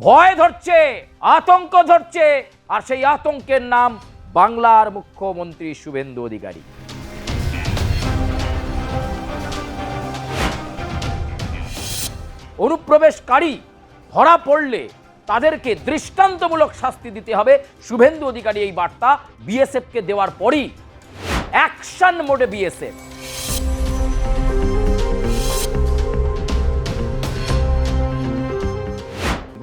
ভয় ধরছে, আতঙ্ক ধরছে, আর সেই আতঙ্কের নাম বাংলার মুখ্যমন্ত্রী শুভেন্দু অধিকারী। অনুপ্রবেশকারী ধরা পড়লে তাদেরকে দৃষ্টান্তমূলক শাস্তি দিতে হবে, শুভেন্দু অধিকারী এই বার্তা বিএসএফকে দেওয়ার পরই অ্যাকশন মোডে বিএসএফ।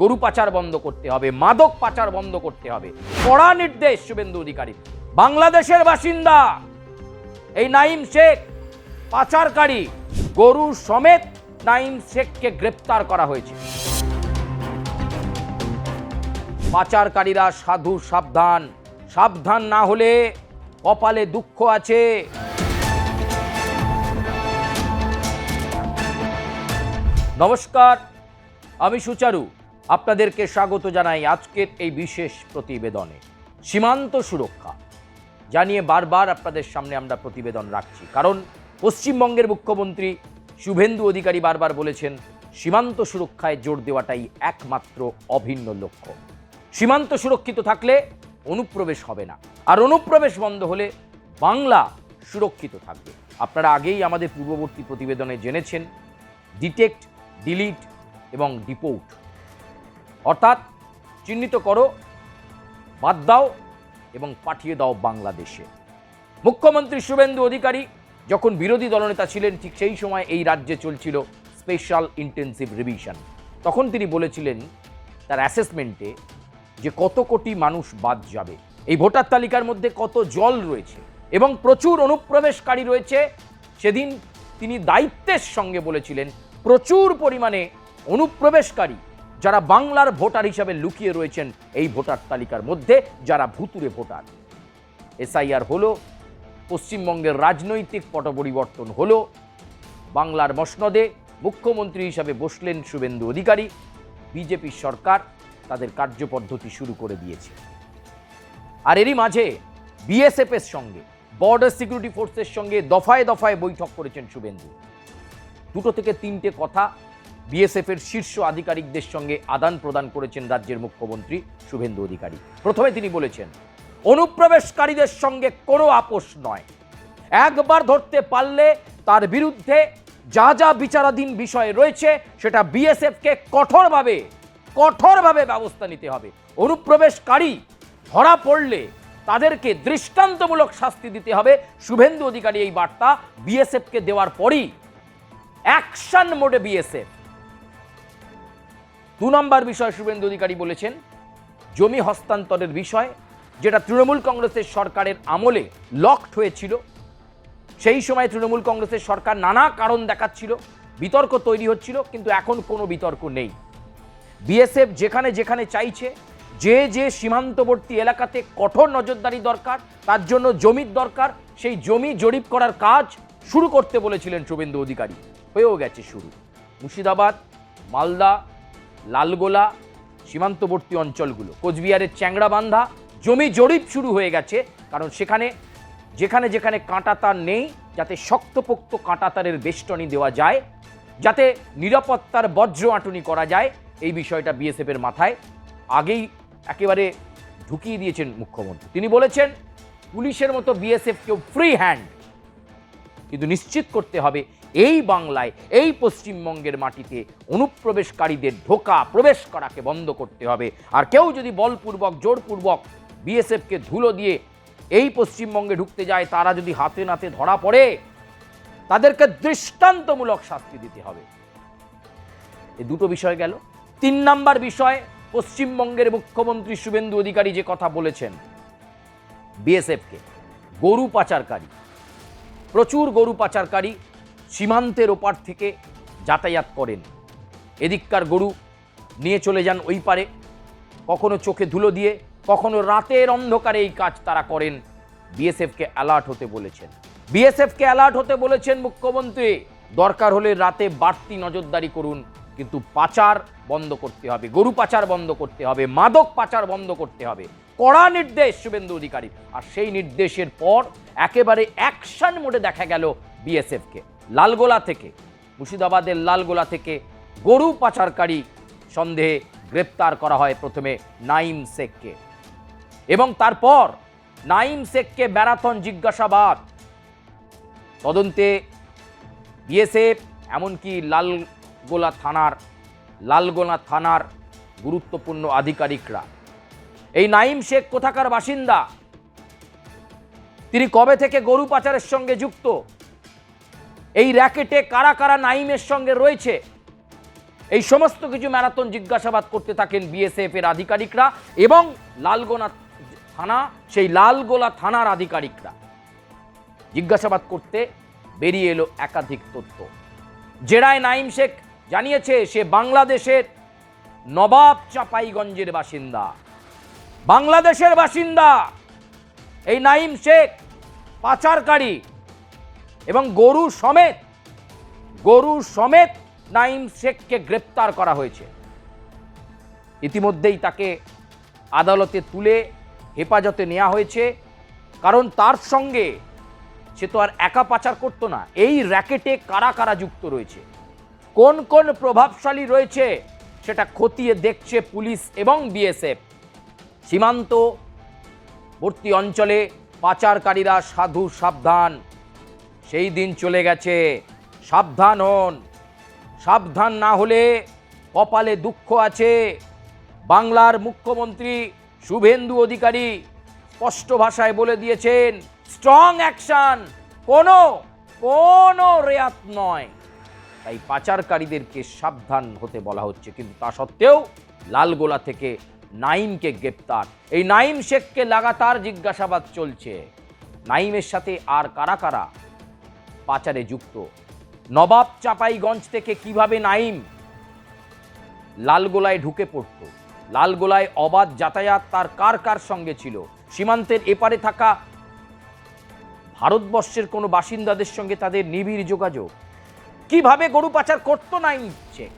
গরু পাচার বন্ধ করতে হবে, মাদক পাচার বন্ধ করতে হবে, কড়া নির্দেশ শুভেন্দু অধিকারী। বাংলাদেশের বাসিন্দা এই নাঈম শেখ পাচারকারী, গরু সমেত নাঈম শেখকে গ্রেপ্তার করা হয়েছে। পাচারকারীরা সাধু সাবধান, সাবধান না হলে কপালে দুঃখ আছে। নমস্কার, আমি সুচারু, আপনাদেরকে স্বাগত জানাই আজকের এই বিশেষ প্রতিবেদনে। সীমান্ত সুরক্ষা জানিয়ে বারবার আপনাদের সামনে আমরা প্রতিবেদন রাখছি, কারণ পশ্চিমবঙ্গের মুখ্যমন্ত্রী শুভেন্দু অধিকারী বারবার বলেছেন সীমান্ত সুরক্ষায় জোর দেওয়াটাই একমাত্র অভিন্ন লক্ষ্য। সীমান্ত সুরক্ষিত থাকলে অনুপ্রবেশ হবে না, আর অনুপ্রবেশ বন্ধ হলে বাংলা সুরক্ষিত থাকবে। আপনারা আগেই আমাদের পূর্ববর্তী প্রতিবেদনে জেনেছেন ডিটেক্ট, ডিলিট এবং ডিপোর্ট, অর্থাৎ চিহ্নিত করো, বাদ দাও এবং পাঠিয়ে দাও বাংলাদেশে। মুখ্যমন্ত্রী শুভেন্দু অধিকারী যখন বিরোধী দলনেতা ছিলেন, ঠিক সেই সময় এই রাজ্যে চলছিল স্পেশাল ইন্টেন্সিভ রিভিশন। তখন তিনি বলেছিলেন তার অ্যাসেসমেন্টে যে কত কোটি মানুষ বাদ যাবে, এই ভোটার তালিকার মধ্যে কত জল রয়েছে এবং প্রচুর অনুপ্রবেশকারী রয়েছে। সেদিন তিনি দায়িত্বের সঙ্গে বলেছিলেন প্রচুর পরিমাণে অনুপ্রবেশকারী যারা বাংলার ভোটার হিসাবে লুকিয়ে রয়েছেন এই ভোটার তালিকার মধ্যে, যারা ভুতুরে ভোটার। এসআইআর হলো, পশ্চিমবঙ্গের রাজনৈতিক পট পরিবর্তন হলো, বাংলার মসনদে মুখ্যমন্ত্রী হিসাবে বসলেন শুভেন্দু অধিকারী। বিজেপি সরকার তাদের কার্যপদ্ধতি শুরু করে দিয়েছে। আর এরই মাঝে বিএসএফের সঙ্গে, বর্ডার সিকিউরিটি ফোর্সের সঙ্গে দফায় দফায় বৈঠক করেছেন শুভেন্দু। দুটো থেকে তিনটে কথা বিএসএফের শীর্ষ আধিকারিকদের সঙ্গে আদান প্রদান করেছেন রাজ্যের মুখ্যমন্ত্রী শুভেন্দু অধিকারী। প্রথমে তিনি বলেছেন অনুপ্রবেশকারীদের সঙ্গে কোনো আপোষ নয়, একবার ধরতে পারলে তার বিরুদ্ধে যা যা বিচারাধীন বিষয় রয়েছে সেটা বিএসএফকে কঠোরভাবে ব্যবস্থা নিতে হবে। অনুপ্রবেশকারী ধরা পড়লে তাদেরকে দৃষ্টান্তমূলক শাস্তি দিতে হবে। শুভেন্দু অধিকারী এই বার্তা বিএসএফকে দেওয়ার পরই অ্যাকশন মোডে বিএসএফ। 2 নম্বর বিষয় শুভেন্দু অধিকারী বলেছেন জমি হস্তান্তরের বিষয়, যেটা তৃণমূল কংগ্রেসের সরকারের আমলে লকড হয়েছিল। সেই সময় তৃণমূল কংগ্রেসের সরকার নানা কারণ দেখাচ্ছিল, বিতর্ক তৈরি হচ্ছিল, কিন্তু এখন কোনো বিতর্ক নেই। বিএসএফ যেখানে যেখানে চাইছে, যে সীমান্তবর্তী এলাকাতে কঠোর নজরদারি দরকার, তার জন্য জমির দরকার, সেই জমি জরিপ করার কাজ শুরু করতে বলেছিলেন শুভেন্দু অধিকারী। হয়েও গেছে শুরু। মুর্শিদাবাদ, মালদা, লালগোলা সীমান্তবর্তী অঞ্চলগুলো, কোচবিহারের চ্যাংড়াবান্ধা জমি জরিপ শুরু হয়ে গেছে। কারণ সেখানে যেখানে যেখানে কাঁটাতার নেই, যাতে শক্তপোক্ত কাঁটাতারের বেষ্টনী দেওয়া যায়, যাতে নিরাপত্তার বজ্র আঁটুনি করা যায়, এই বিষয়টা বিএসএফের মাথায় আগেই একেবারে ঢুকিয়ে দিয়েছেন মুখ্যমন্ত্রী। তিনি বলেছেন পুলিশের মতো বিএসএফকেও ফ্রি হ্যান্ড, কিন্তু নিশ্চিত করতে হবে এই বাংলায়, এই পশ্চিমবঙ্গের মাটিতে অনুপ্রবেশকারীদের প্রবেশ করাকে বন্ধ করতে হবে। আর কেউ যদি বলপূর্বক, জোরপূর্বক বিএসএফকে ধুলো দিয়ে এই পশ্চিমবঙ্গে ঢুকতে যায়, তারা যদি হাতে নাতে ধরা পড়ে, তাদেরকে দৃষ্টান্তমূলক শাস্তি দিতে হবে। এই দুটো বিষয় গেল। 3 নম্বর বিষয়, পশ্চিমবঙ্গের মুখ্যমন্ত্রী শুভেন্দু অধিকারী যে কথা বলেছেন বিএসএফকে, গরু পাচারকারী, প্রচুর গরু পাচারকারী সীমান্তের ওপার থেকে যাতায়াত করেন। এদিককার গরু নিয়ে চলে যান ওই পারে, কখনো চোখে ধুলো দিয়ে, কখনো রাতের অন্ধকারে এই কাজ তারা করেন। বিএসএফকে অ্যালার্ট হতে বলেছেন মুখ্যমন্ত্রী। দরকার হলে রাতে বাড়তি নজরদারি করুন, কিন্তু পাচার বন্ধ করতে হবে, গরু পাচার বন্ধ করতে হবে, মাদক পাচার বন্ধ করতে হবে। কড়া নির্দেশ শুভেন্দু অধিকারী। আর সেই নির্দেশের পর একেবারে অ্যাকশন মোডে দেখা গেল বিএসএফকে। লালগোলা থেকে, মুর্শিদাবাদের লালগোলা থেকে গরু পাচারকারী সন্দেহে গ্রেপ্তার করা হয় প্রথমে নাইম শেখকে, এবং তারপর নাইম শেখকে ম্যারাথন জিজ্ঞাসাবাদ। তদন্তে বিএসএফ, এমনকি লালগোলা থানার গুরুত্বপূর্ণ আধিকারিকরা। এই নাইম শেখ কোথাকার বাসিন্দা, তিনি কবে থেকে গরু পাচারের সঙ্গে যুক্ত, এই র্যাকেটে কারা কারা নাইমের সঙ্গে রয়েছে, এই সমস্ত কিছু ম্যারাথন জিজ্ঞাসাবাদ করতে থাকেন বিএসএফ এর আধিকারিকরা এবং লালগোলা থানার আধিকারিকরা। জিজ্ঞাসাবাদ করতে বেরিয়ে এলো একাধিক তথ্য। জেরায় নাইম শেখ জানিয়েছে সে বাংলাদেশের নবাব চাঁপাইগঞ্জের বাসিন্দা। বাংলাদেশের বাসিন্দা এই নাইম শেখ পাচারকারী, এবং গরু সমেত নাইম শেখকে গ্রেপ্তার করা হয়েছে। ইতিমধ্যেই তাকে আদালতে তুলে হেফাজতে নেওয়া হয়েছে, কারণ তার সঙ্গে সে তো আর একা পাচার করতো না। এই র্যাকেটে কারা কারা যুক্ত রয়েছে, কোন কোন প্রভাবশালী রয়েছে, সেটা খতিয়ে দেখছে পুলিশ এবং বিএসএফ। সীমান্তবর্তী অঞ্চলে পাচারকারীরা সাধু সাবধান, সেই দিন চলে গেছে। সাবধান হন, সাবধান না হলে কপালে দুঃখ আছে। বাংলার মুখ্যমন্ত্রী শুভেন্দু অধিকারী স্পষ্ট ভাষায় বলে দিয়েছেন, স্ট্রং অ্যাকশন, কোনো রেয়াত নয়। তাই পাচারকারীদেরকে সাবধান হতে বলা হচ্ছে, কিন্তু তা সত্ত্বেও লালগোলা থেকে নাইমকে গ্রেপ্তার। এই নাইম শেখকে লাগাতার জিজ্ঞাসাবাদ চলছে। নাইমের সাথে আর কারা কারা পাচারে যুক্ত, নবাব চাঁপাইগঞ্জ থেকে কিভাবে নাইম লালগোলায় ঢুকে পড়ত, লালগোলায় অবাধ যাতায়াত তার কার কার সঙ্গে ছিল, সীমান্তের এপারে থাকা ভারতবর্ষের কোনো বাসিন্দাদের সঙ্গে তাদের নিবিড় যোগাযোগ, কিভাবে গরু পাচার করত নাইম শেখ।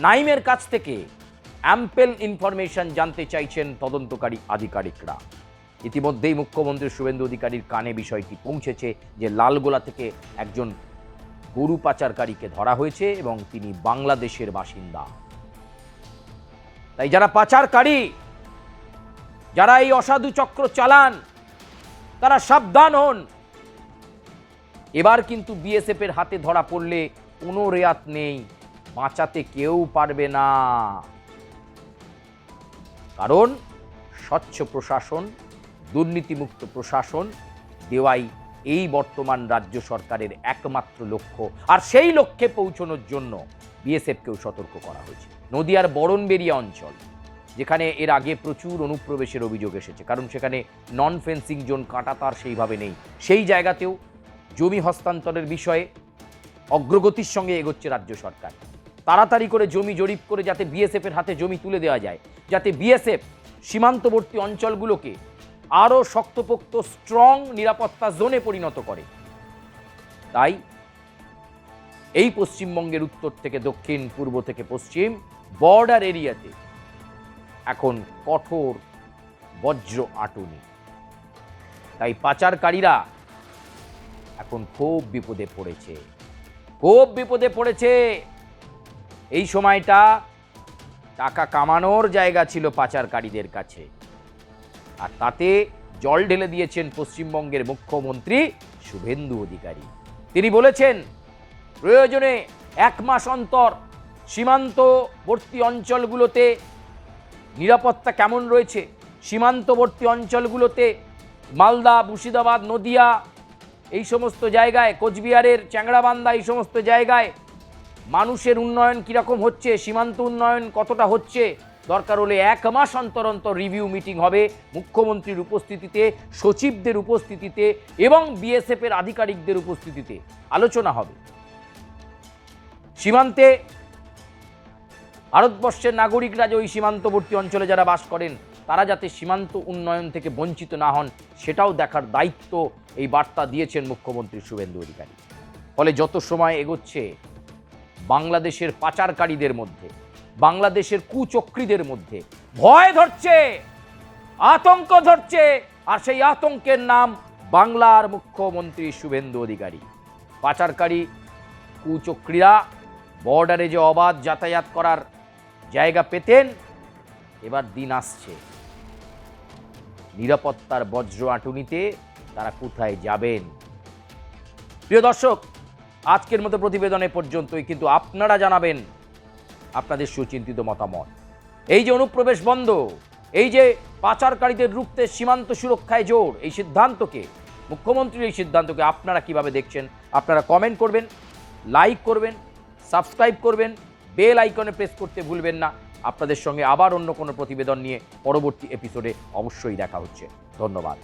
নাইমের কাছ থেকে অ্যাম্পেল ইনফরমেশন জানতে চাইছেন তদন্তকারী আধিকারিকরা। ইতিমধ্যেই মুখ্যমন্ত্রী শুভেন্দু অধিকারীর কানে বিষয়টি পৌঁছেছে যে লালগোলা থেকে একজন গরু পাচারকারীকে ধরা হয়েছে এবং তিনি বাংলাদেশের বাসিন্দা। তাই যারা পাচারকারী, যারা এই অসাধু চক্র চালান, তারা সাবধান হন। এবার কিন্তু বিএসএফ এর হাতে ধরা পড়লে কোনো রেয়াত নেই, বাঁচাতে কেউ পারবে না। কারণ স্বচ্ছ প্রশাসন, দুর্নীতিমুক্ত প্রশাসন দেওয়াই এই বর্তমান রাজ্য সরকারের একমাত্র লক্ষ্য। আর সেই লক্ষ্যে পৌঁছানোর জন্য বিএসএফকেও সতর্ক করা হয়েছে। নদিয়ার বরণবেড়িয়া অঞ্চল, যেখানে এর আগে প্রচুর অনুপ্রবেশের অভিযোগ এসেছে, কারণ সেখানে নন ফেন্সিং জোন কাঁটাতার সেইভাবে নেই, সেই জায়গাতেও জমি হস্তান্তরের বিষয়ে অগ্রগতির সঙ্গে এগোচ্ছে রাজ্য সরকার। তাড়াতাড়ি করে জমি জরিপ করে যাতে বিএসএফ এর হাতে জমি তুলে দেওয়া যায়, যাতে বিএসএফ সীমান্তবর্তী অঞ্চলগুলোকে আরও শক্তপোক্ত স্ট্রং নিরাপত্তা জোনে পরিণত করে। তাই এই পশ্চিমবঙ্গের উত্তর থেকে দক্ষিণ, পূর্ব থেকে পশ্চিম বর্ডার এরিয়াতে এখন কঠোর বজ্র আটুনি। তাই পাচারকারীরা এখন খুব বিপদে পড়েছে। এই সময়টা টাকা কামানোর জায়গা ছিল পাচারকারীদের কাছে, আর তাতে জল ঢেলে দিয়েছেন পশ্চিমবঙ্গের মুখ্যমন্ত্রী শুভেন্দু অধিকারী। তিনি বলেছেন, প্রয়োজনে 1 মাস অন্তর সীমান্তবর্তী অঞ্চলগুলোতে নিরাপত্তা কেমন রয়েছে, সীমান্তবর্তী অঞ্চলগুলোতে মালদা, মুর্শিদাবাদ, নদিয়া, এই সমস্ত জায়গায়, কোচবিহারের চ্যাংড়াবান্ধা, এই সমস্ত জায়গায় মানুষের উন্নয়ন কীরকম হচ্ছে, সীমান্ত উন্নয়ন কতটা হচ্ছে, দরকার হলে 1 মাস অন্তর অন্তর রিভিউ মিটিং হবে মুখ্যমন্ত্রীর উপস্থিতিতে, সচিবদের উপস্থিতিতে এবং বিএসএফ এর আধিকারিকদের উপস্থিতিতে আলোচনা হবে। সীমান্তে ভারতবর্ষের নাগরিকরা যে ওই সীমান্তবর্তী অঞ্চলে যারা বাস করেন, তারা যাতে সীমান্ত উন্নয়ন থেকে বঞ্চিত না হন, সেটাও দেখার দায়িত্ব এই বার্তা দিয়েছেন মুখ্যমন্ত্রী শুভেন্দু অধিকারী। ফলে যত সময় এগোচ্ছে, বাংলাদেশের পাচারকারীদের মধ্যে, বাংলাদেশের কুচক্রীদের মধ্যে ভয় ধরছে, আতঙ্ক ধরছে, আর সেই আতঙ্কের নাম বাংলার মুখ্যমন্ত্রী শুভেন্দু অধিকারী। পাচারকারী কুচক্রীরা বর্ডারে যে অবাধ যাতায়াত করার জায়গা পেতেন, এবার দিন আসছে, নিরাপত্তার বজ্র আঁটুনিতে তারা কোথায় যাবেন। প্রিয় দর্শক, আজকের মতো প্রতিবেদনে পর্যন্তই, কিন্তু আপনারা জানাবেন আপনাদের সুচিন্তিত মতামত। এই যে অনুপ্রবেশ বন্ধ, এই যে পাচারকারীদের রুখতে সীমান্ত সুরক্ষায় জোর, এই সিদ্ধান্তকে, মুখ্যমন্ত্রীর এই সিদ্ধান্তকে আপনারা কিভাবে দেখছেন? আপনারা কমেন্ট করবেন, লাইক করবেন, সাবস্ক্রাইব করবেন, বেল আইকনে প্রেস করতে ভুলবেন না। আপনাদের সঙ্গে আবার অন্য কোনো প্রতিবেদন নিয়ে পরবর্তী এপিসোডে অবশ্যই দেখা হচ্ছে। ধন্যবাদ।